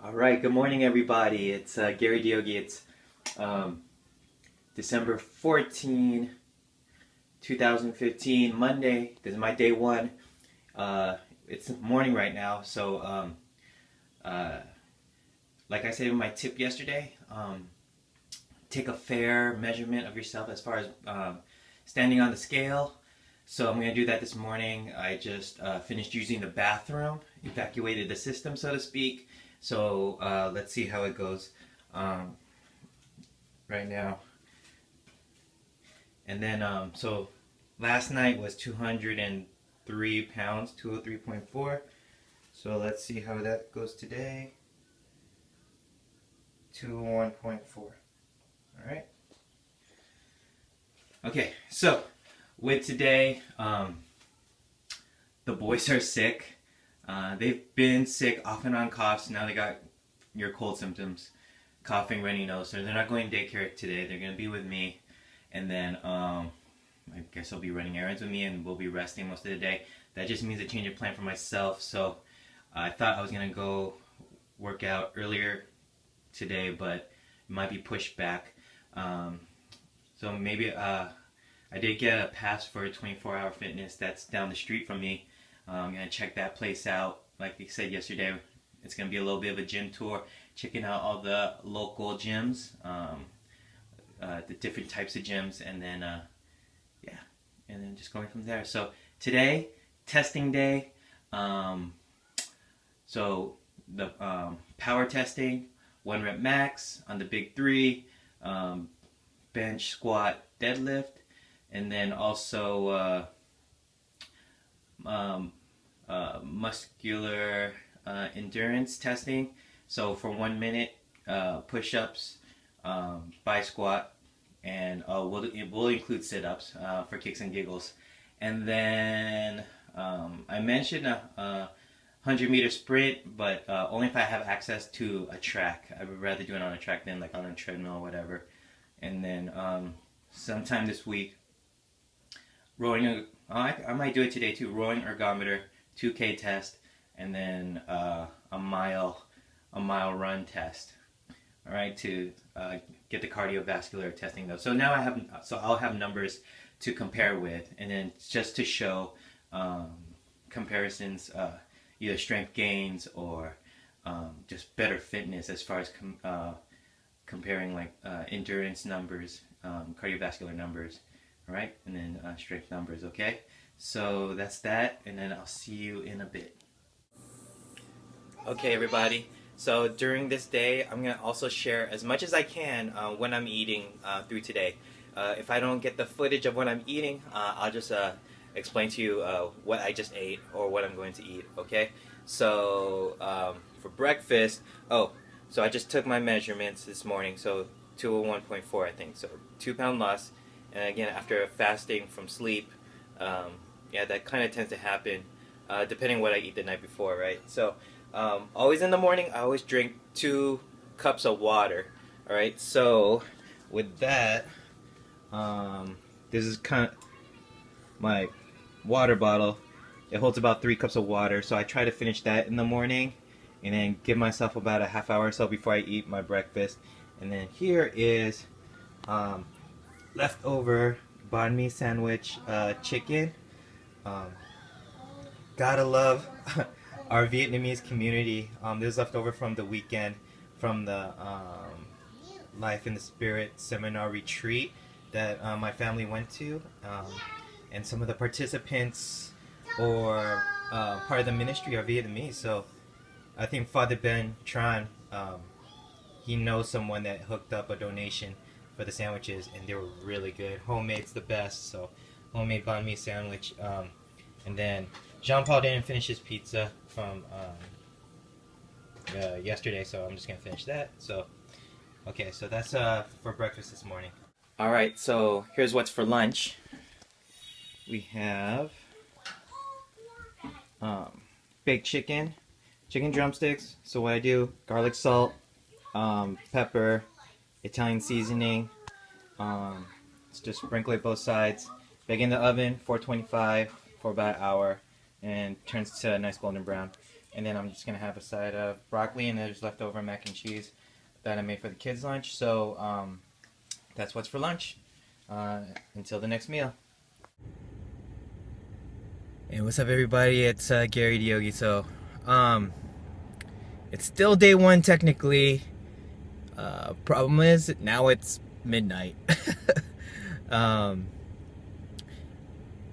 All right, good morning, everybody. It's Gary Diogi. It's um, December 14, 2015, Monday. This is my day one. It's morning right now, so uh, like I said in my tip yesterday, take a fair measurement of yourself as far as standing on the scale. So I'm going to do that this morning. I just finished using the bathroom, evacuated the system, so to speak. So let's see how it goes right now. And then, so last night was 203 pounds, 203.4. So let's see how that goes today. 201.4. All right. Okay, so with today, the boys are sick. They've been sick off and on coughs. Now they got your cold symptoms, coughing, runny nose. So they're not going to daycare today. They're going to be with me. And then I guess they'll be running errands with me and we'll be resting most of the day. That just means a change of plan for myself. So I thought I was going to go work out earlier today, but it might be pushed back. So maybe I did get a pass for 24-hour fitness that's down the street from me. I'm going to check that place out. Like I said yesterday, it's going to be a little bit of a gym tour, checking out all the local gyms, the different types of gyms, and then, yeah, and then just going from there. So today, testing day. So the power testing, 1 rep max on the big three, bench, squat, deadlift, and then also muscular endurance testing. So for 1 minute, push-ups, by squat, and we'll include sit-ups for kicks and giggles. And then I mentioned a 100-meter sprint, but only if I have access to a track. I would rather do it on a track than like on a treadmill or whatever. And then sometime this week, rowing. I might do it today too. Rowing ergometer, 2K test, and then a mile run test. All right, to get the cardiovascular testing though. So now I'll have numbers to compare with, and then just to show comparisons, either strength gains or just better fitness as far as comparing like endurance numbers, cardiovascular numbers. All right, and then strength numbers. Okay, so that's that, and then I'll see you in a bit. Okay, everybody. So during this day, I'm gonna also share as much as I can when I'm eating through today. If I don't get the footage of what I'm eating, I'll just explain to you what I just ate or what I'm going to eat. Okay. So for breakfast, so I just took my measurements this morning. So 201.4, I think. So 2-pound loss. And again, after fasting from sleep, yeah, that kind of tends to happen depending on what I eat the night before, right? So always in the morning, I always drink 2 cups of water. All right. So with that, this is kind of my water bottle. It holds about 3 cups of water. So I try to finish that in the morning, and then give myself about a half hour or so before I eat my breakfast. And then here is leftover banh mi sandwich chicken. Gotta love our Vietnamese community. This is left over from the weekend from the Life in the Spirit seminar retreat that my family went to. And some of the participants or part of the ministry are Vietnamese. So I think Father Ben Tran, he knows someone that hooked up a donation for the sandwiches, and they were really good. Homemade's the best, so homemade banh mi sandwich. And then Jean-Paul didn't finish his pizza from yesterday, so I'm just gonna finish that. So, okay, so that's for breakfast this morning. All right, so here's what's for lunch. We have baked chicken drumsticks. So what I do: garlic, salt, pepper, Italian seasoning. Just sprinkle it both sides. Bake in the oven, 425 for about an hour, and turns to a nice golden brown. and then I'm just gonna have a side of broccoli, and there's leftover mac and cheese that I made for the kids' lunch. So that's what's for lunch. Until the next meal. Hey, what's up, everybody? It's Gary Diogi. So, it's still day one technically. Problem is now it's midnight.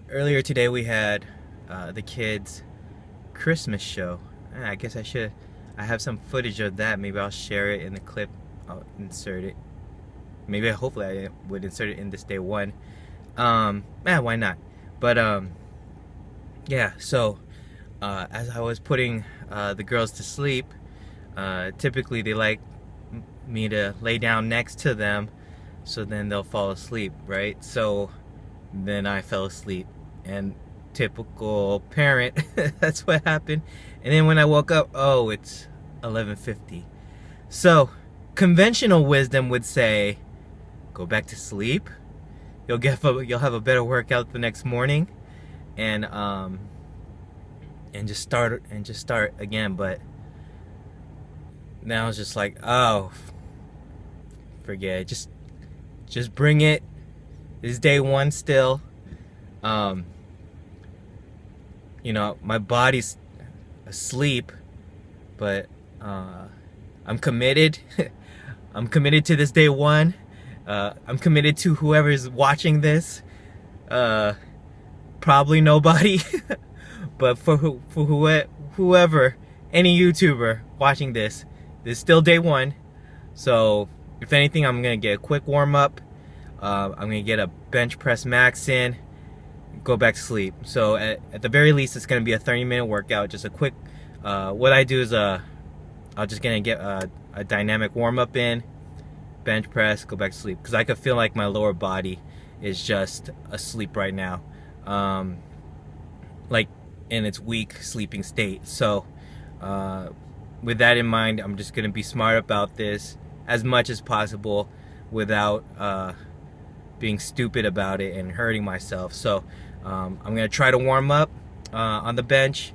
Earlier today we had the kids' Christmas show. I guess I have some footage of that. Maybe I'll share it in the clip. I'll insert it. Hopefully I would insert it in this day one. Why not? But yeah, so as I was putting the girls to sleep, typically they like me to lay down next to them so then they'll fall asleep, right? So then I fell asleep, and typical parent, that's what happened. And then when I woke up, oh, it's 11:50. So conventional wisdom would say, go back to sleep. You'll have a better workout the next morning, and just start again. But now it's just like, oh, forget it. Just bring it. It's day one still. You know, my body's asleep, but I'm committed. I'm committed to this day one. I'm committed to whoever's watching this. Probably nobody, but for whoever, any YouTuber watching this is still day one. So if anything, I'm gonna get a quick warm up. I'm gonna get a bench press max in, go back to sleep. So at the very least, it's gonna be a 30-minute workout, just a quick. What I do is I'm just gonna get a dynamic warm up in, bench press, go back to sleep, because I could feel like my lower body is just asleep right now, like in its weak sleeping state. So with that in mind, I'm just gonna be smart about this as much as possible without being stupid about it and hurting myself. So I'm gonna try to warm up on the bench,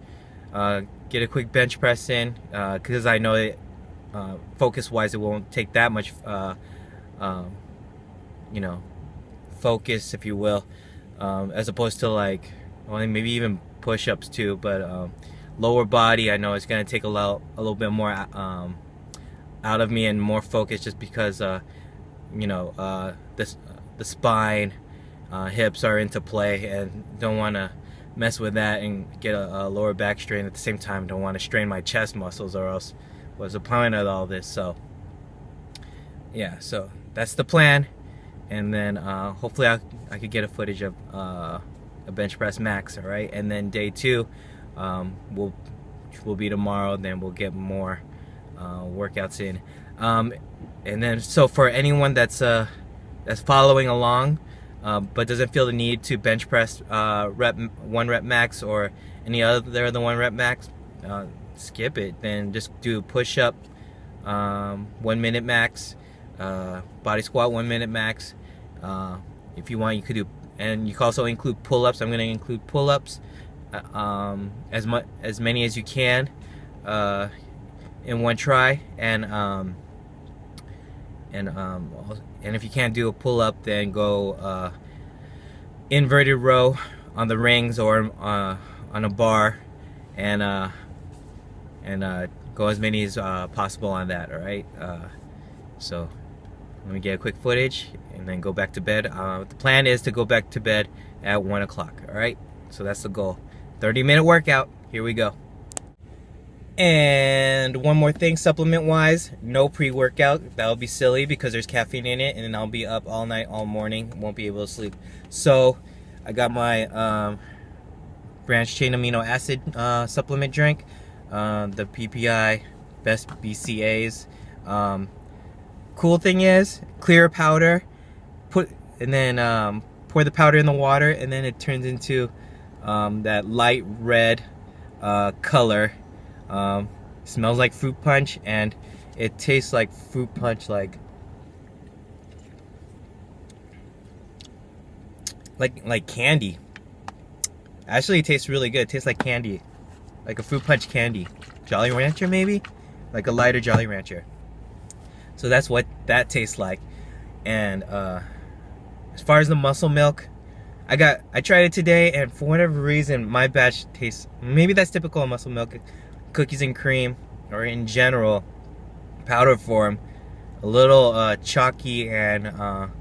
get a quick bench press in, because I know it, focus wise, it won't take that much you know, focus, if you will, as opposed to like, well, maybe even push-ups too. But lower body, I know it's gonna take a little bit more out of me and more focus, just because you know, the spine, hips are into play, and don't want to mess with that and get a lower back strain. At the same time, don't want to strain my chest muscles, or else what's the point of all this? So yeah, so that's the plan. And then hopefully I could get a footage of a bench press max. All right, and then day two will be tomorrow. Then we'll get more workouts in. And then, so for anyone that's following along, but doesn't feel the need to bench press one rep max or any other than 1 rep max, skip it. Then just do push up 1 minute max, body squat 1 minute max. If you want, you could do, and you can also include pull-ups. I'm going to include pull-ups as many as you can in one try. And if you can't do a pull-up, then go inverted row on the rings or on a bar, and go as many as possible on that. All right. So let me get a quick footage and then go back to bed. The plan is to go back to bed at 1 o'clock. All right. So that's the goal. 30-minute workout. Here we go. And one more thing, supplement wise, no pre-workout. That would be silly because there's caffeine in it, and then I'll be up all night, all morning, won't be able to sleep. So I got my branched chain amino acid supplement drink, the PPI Best BCAAs. Cool thing is, clear powder, pour the powder in the water, and then it turns into that light red color. Smells like fruit punch, and it tastes like fruit punch, like candy. Actually, it tastes really good. It tastes like candy, like a fruit punch candy. Jolly Rancher maybe, like a lighter Jolly Rancher. So that's what that tastes like. And as far as the muscle milk, I tried it today, and for whatever reason my batch tastes, maybe that's typical of muscle milk, cookies and cream, or in general powder form, a little chalky and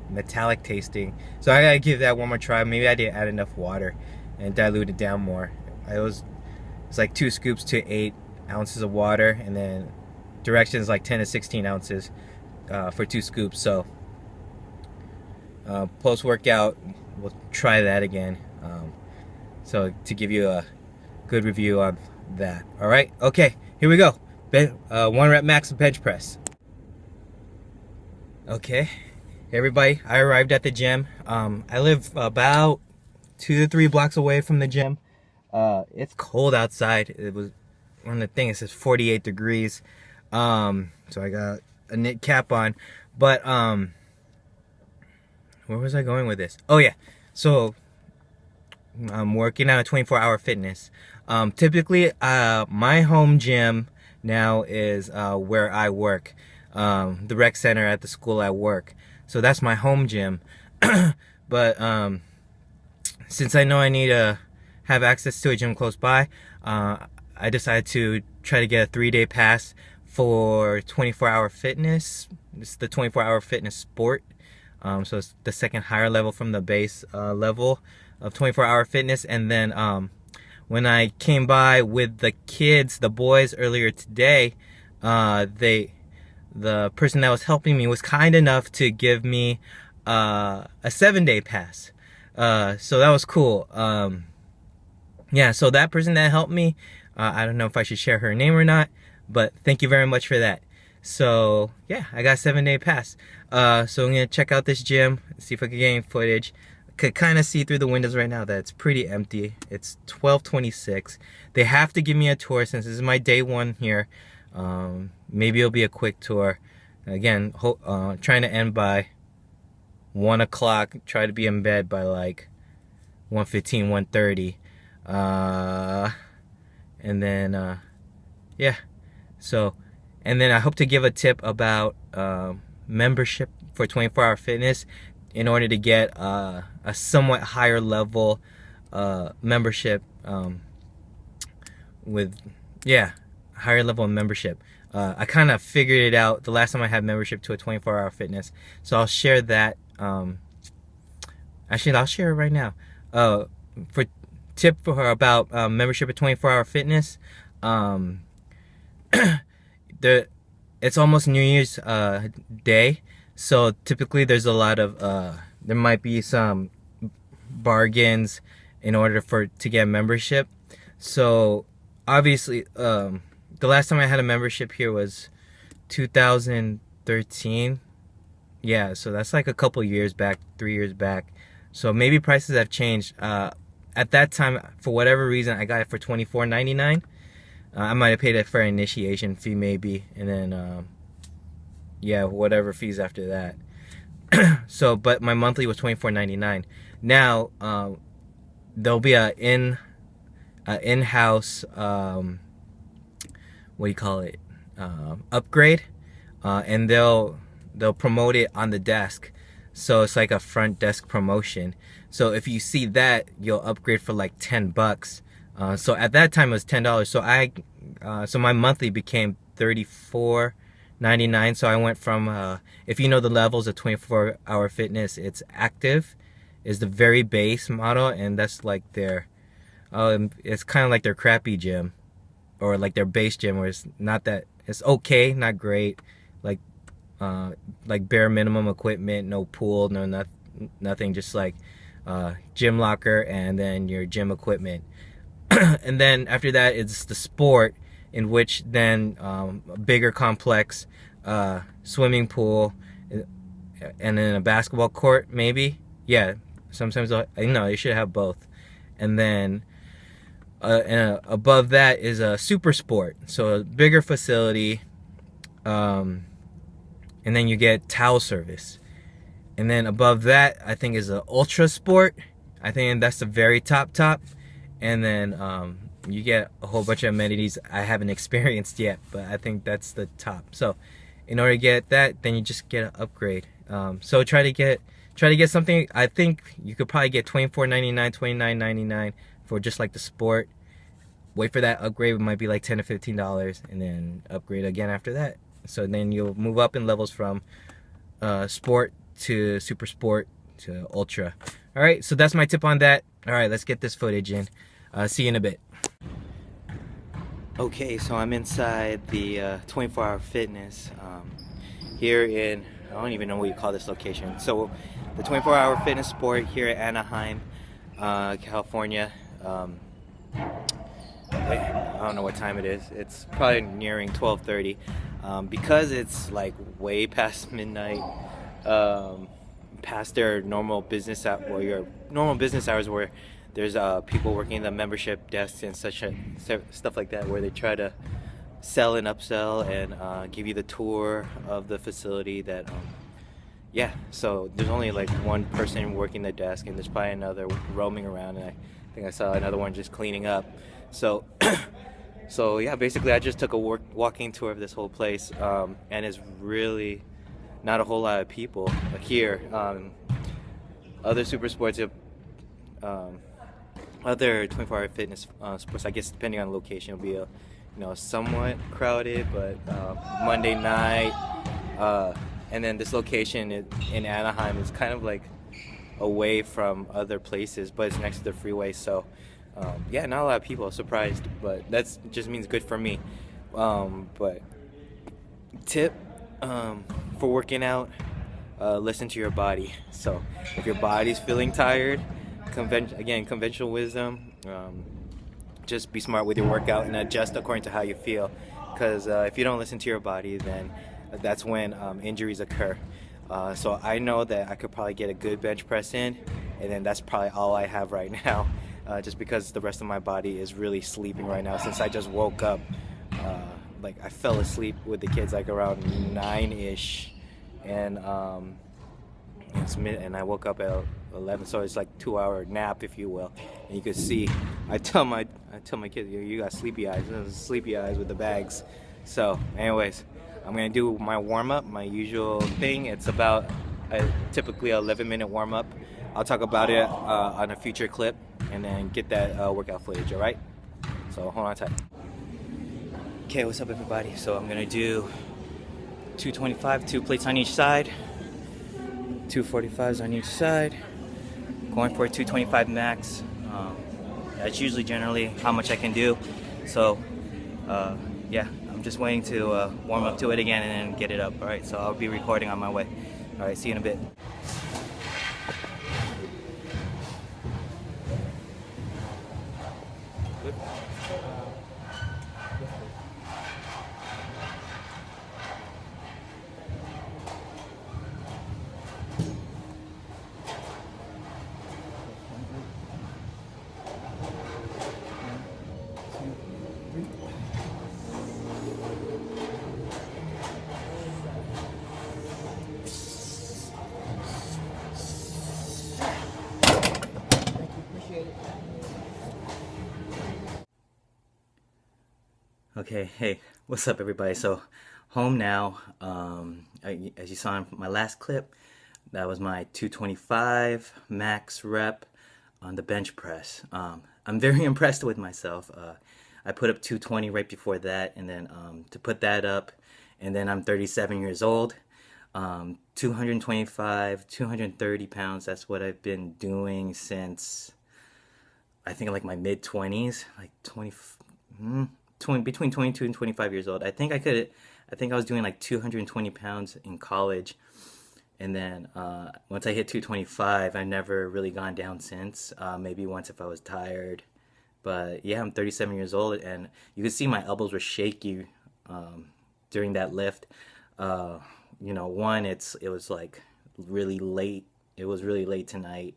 metallic tasting. So I gotta give that one more try. Maybe I didn't add enough water and dilute it down more. It's like 2 scoops to 8 ounces of water, and then directions like 10 to 16 ounces for 2 scoops. So post workout we'll try that again, so to give you a good review on that. All right, okay, here we go. 1 rep max bench press. Okay, everybody, I arrived at the gym. I live about 2 to 3 blocks away from the gym. It's cold outside. It was on the thing, it says 48 degrees. So I got a knit cap on. But where was I going with this? Oh yeah, so I'm working out at 24-hour fitness. Typically my home gym now is where I work, the rec center at the school I work. So that's my home gym. But since I know I need to have access to a gym close by, I decided to try to get a 3-day pass for 24-hour fitness. It's the 24-hour fitness sport. So it's the second higher level from the base level of 24-hour fitness. And then when I came by with the kids, the boys, earlier today, the person that was helping me was kind enough to give me a 7-day pass. So that was cool. Yeah, so that person that helped me, I don't know if I should share her name or not, but thank you very much for that. So yeah, I got a 7-day pass. So I'm gonna check out this gym, see if I can get any footage. Could kind of see through the windows right now that it's pretty empty. It's 12:26. They have to give me a tour since this is my day 1 here. Maybe it'll be a quick tour. Again, trying to end by 1 o'clock. Try to be in bed by like 1:15, 1:30. And then yeah, so, and then I hope to give a tip about membership for 24-hour fitness in order to get a somewhat higher level membership, with, yeah, higher level of membership. I kind of figured it out the last time I had membership to a 24-hour fitness, so I'll share that. Actually, I'll share it right now. For tip for her about membership at 24-hour fitness, it's almost New Year's Day, so typically there's a lot of there might be some bargains in order to get membership. So obviously the last time I had a membership here was 2013. Yeah, so that's like a couple years back, 3 years back. So maybe prices have changed. At that time, for whatever reason, I got it for $24.99. I might have paid it for an initiation fee maybe, and then yeah, whatever fees after that. So, but my monthly was $24.99. Now there'll be a in-house what do you call it, upgrade, and they'll promote it on the desk. So it's like a front desk promotion. So if you see that, you'll upgrade for like $10. So at that time it was $10. So so my monthly became $34.99. So I went from if you know the levels of 24-hour fitness, it's active is the very base model, and that's like their it's kind of like their crappy gym, or like their base gym, where it's not that, it's okay, not great, like bare minimum equipment, no pool, no nothing, just like gym locker and then your gym equipment. And then after that, it's the sport, in which then a bigger complex swimming pool, and then a basketball court maybe. Yeah, sometimes you should have both. And then above that is a super sport, so a bigger facility, and then you get towel service. And then above that, I think, is a ultra sport. I think that's the very top. And then you get a whole bunch of amenities I haven't experienced yet, but I think that's the top. So in order to get that, then you just get an upgrade. So try to get something. I think you could probably get $24.99, $29.99 for just like the sport. Wait for that upgrade, it might be like $10 to $15, and then upgrade again after that. So then you'll move up in levels from sport to super sport to ultra. All right, so that's my tip on that. All right, let's get this footage in. See you in a bit. Okay, so I'm inside the 24 Hour Fitness here in, I don't even know what you call this location. So the 24 Hour Fitness Sport here at Anaheim, California. I don't know what time it is. It's probably nearing 12:30. Because it's like way past midnight, past their normal business your normal business hours, where there's people working the membership desks and stuff like that, where they try to sell and upsell and give you the tour of the facility. That yeah, so there's only like one person working the desk, and there's probably another roaming around, and I think I saw another one just cleaning up. So so yeah, basically I just took a walking tour of this whole place, and it's really not a whole lot of people here. Other super sports, other 24-hour fitness sports, I guess depending on the location, will be somewhat crowded, but Monday night, and then this location in Anaheim is kind of like away from other places, but it's next to the freeway, so yeah, not a lot of people. Surprised, but that just means good for me. But tip for working out: listen to your body. So if your body's feeling tired, conventional wisdom, just be smart with your workout and adjust according to how you feel. Because if you don't listen to your body, then that's when injuries occur. So I know that I could probably get a good bench press in, and then that's probably all I have right now. Just because the rest of my body is really sleeping right now since I just woke up. Like I fell asleep with the kids like around 9-ish, and and I woke up at 11, so it's like 2-hour nap, if you will. And you can see, I tell my kids, you got sleepy eyes, sleepy eyes with the bags. So anyways, I'm gonna do my warm-up, my usual thing. It's about typically an 11-minute warm-up. I'll talk about it on a future clip, and then get that workout footage, all right? So hold on tight. Okay, what's up everybody? So I'm gonna do 225, 2 plates on each side, 245s on each side, going for a 225 max. That's usually generally how much I can do. So yeah, I'm just waiting to warm up to it again and then get it up, all right? So I'll be recording on my way. All right, see you in a bit. Okay, hey, what's up everybody? So home now. As you saw in my last clip, that was my 225 max rep on the bench press. I'm very impressed with myself. I put up 220 right before that, and then to put that up, and then I'm 37 years old. 225, 230 pounds, that's what I've been doing since I think like my mid 20s, like 20, between 22 and 25 years old. I think I was doing like 220 pounds in college, and then once I hit 225, I've never really gone down since. Maybe once if I was tired, but yeah, I'm 37 years old, and you can see my elbows were shaky during that lift. One, it was like really late. It was really late tonight.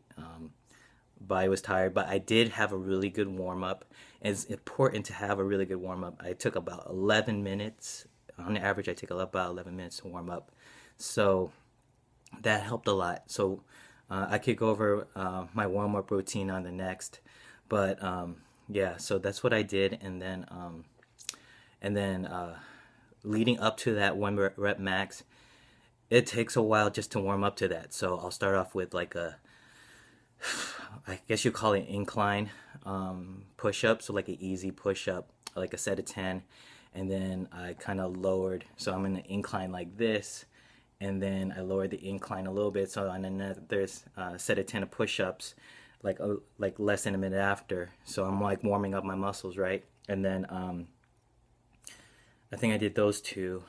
Body was tired, but I did have a really good warm up. It's important to have a really good warm up. I took about 11 minutes. On average, I take about 11 minutes to warm up. So that helped a lot. So I could go over my warm up routine on the next. But yeah, so that's what I did, and then leading up to that one rep max, it takes a while just to warm up to that. So I'll start off with like a, I guess you call it incline push up, so like an easy push up, like a set of 10, and then I kind of lowered, so I'm in an incline like this, and then I lowered the incline a little bit, so on another set of 10 of push ups, like less than a minute after. So I'm like warming up my muscles, right? And then I think I did those two,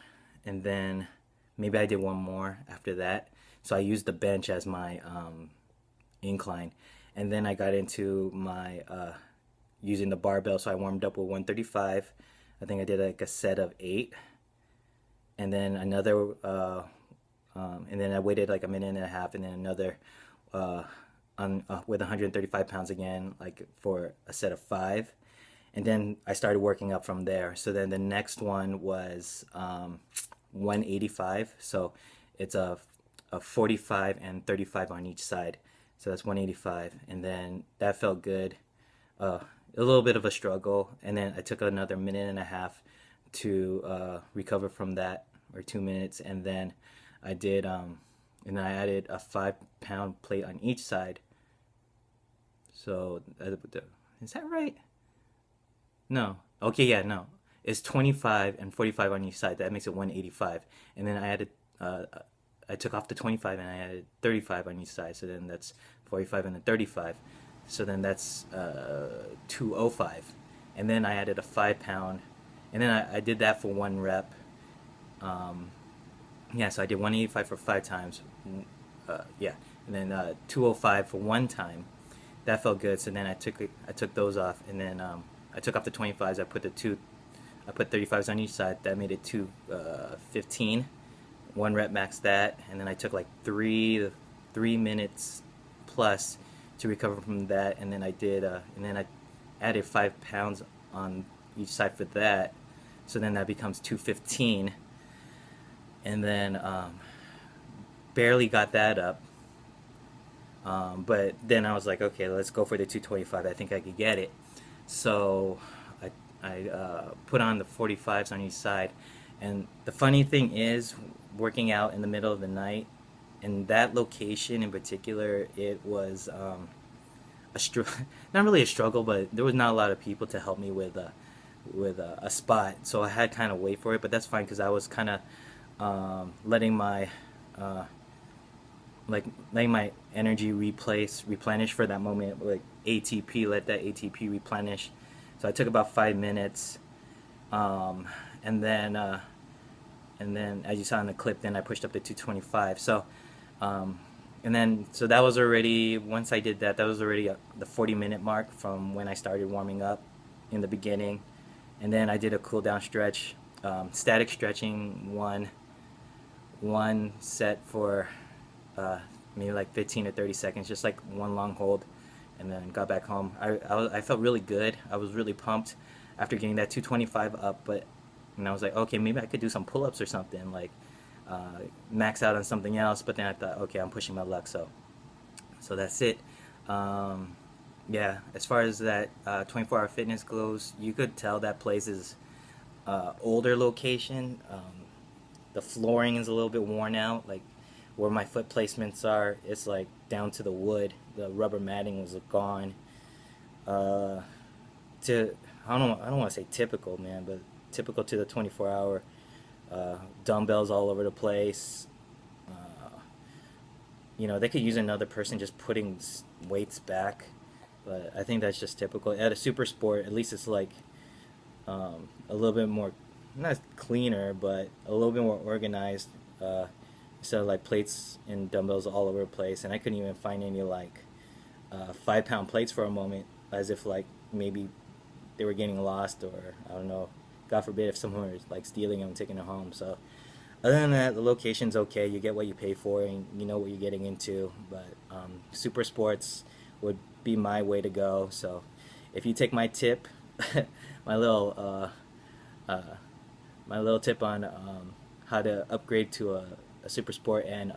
and then maybe I did one more after that. So I used the bench as my incline, and then I got into my using the barbell. So I warmed up with 135. I think I did like a set of 8, and then another, and then I waited like a minute and a half, and then another with 135 pounds again, like for a set of 5, and then I started working up from there. So then the next one was 185. So it's a 45 and 35 on each side. So that's 185, and then that felt good. A little bit of a struggle, and then I took another minute and a half to recover from that, or 2 minutes, and then I did, and then I added a 5 pound plate on each side. So is that right? No. Okay, yeah, no. It's 25 and 45 on each side. That makes it 185. And then I took off the 25 and I added 35 on each side. So then that's 45 and then 35. So then that's 205. And then I added a 5 pound. And then I did that for 1 rep. Yeah, so I did 185 for 5 times. Yeah. And then 205 for 1 time. That felt good. So then I took those off, and then I took off the 25s. I put 35s on each side. That made it 215. 1 rep max that, and then I took like 3 minutes plus to recover from that, and then I added 5 pounds on each side for that. So then that becomes 215, and then barely got that up. But then I was like, okay, let's go for the 225. I think I could get it. So I put on the 45s on each side. And the funny thing is, working out in the middle of the night, in that location in particular, it was not really a struggle, but there was not a lot of people to help me with a spot. So I had kind of wait for it, but that's fine because I was kind of letting my letting my energy replenish for that moment, like ATP, let that ATP replenish. So I took about 5 minutes, and then as you saw in the clip, then I pushed up to 225. So and then so that was already, once I did that, that was already the 40-minute mark from when I started warming up in the beginning. And then I did a cool down stretch, static stretching, one set for maybe like 15 to 30 seconds, just like one long hold, and then got back home. I felt really good. I was really pumped after getting that 225 up, but I was like, okay, maybe I could do some pull-ups or something, like max out on something else. But then I thought, okay, I'm pushing my luck, so that's it. Yeah, as far as that 24-hour fitness goes, you could tell that place is older location. The flooring is a little bit worn out, like where my foot placements are, it's like down to the wood. The rubber matting was gone. To I don't want to say typical, man, but typical to the 24-hour. Dumbbells all over the place. They could use another person just putting weights back, but I think that's just typical. At a super sport, at least it's like a little bit more, not cleaner, but a little bit more organized. Instead of like plates and dumbbells all over the place, and I couldn't even find any like 5 pound plates for a moment, as if like maybe they were getting lost, or I don't know, God forbid if someone was like stealing them and taking them home. So other than that, the location's okay. You get what you pay for, and you know what you're getting into. But super sports would be my way to go. So if you take my tip, my little tip on how to upgrade to a super sport and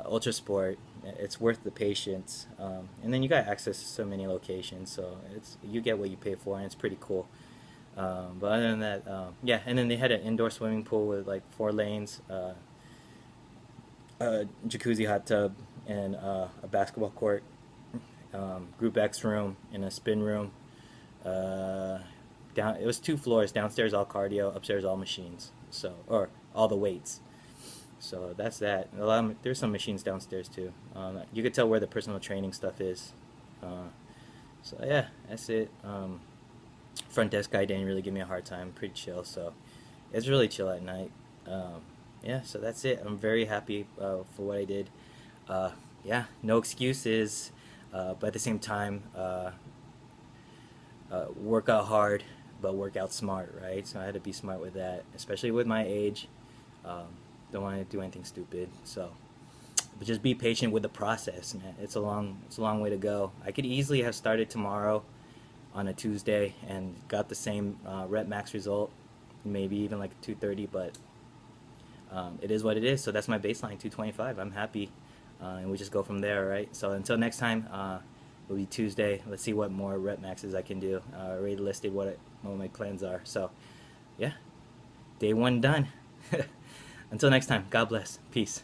ultra sport, it's worth the patience. And then you got access to so many locations, so you get what you pay for, and it's pretty cool. But other than that, yeah. And then they had an indoor swimming pool with like 4 lanes, a jacuzzi hot tub, and a basketball court, group X room, and a spin room. Uh, It was 2 floors. Downstairs all cardio, upstairs all machines. So or all the weights. So that's that. There's some machines downstairs too. You could tell where the personal training stuff is. So yeah, that's it. Front desk guy didn't really give me a hard time. Pretty chill. So it's really chill at night. Yeah, so that's it. I'm very happy for what I did. Yeah, no excuses. But at the same time, work out hard, but work out smart, right? So I had to be smart with that, especially with my age. Um, don't want to do anything stupid. So, but just be patient with the process, man. It's a long way to go. I could easily have started tomorrow on a Tuesday and got the same rep max result, maybe even like 230. But it is what it is. So that's my baseline, 225. I'm happy, and we just go from there, right? So until next time. It'll be Tuesday. Let's see what more rep maxes I can do. I already listed what my plans are. So, yeah, day 1 done. Until next time, God bless. Peace.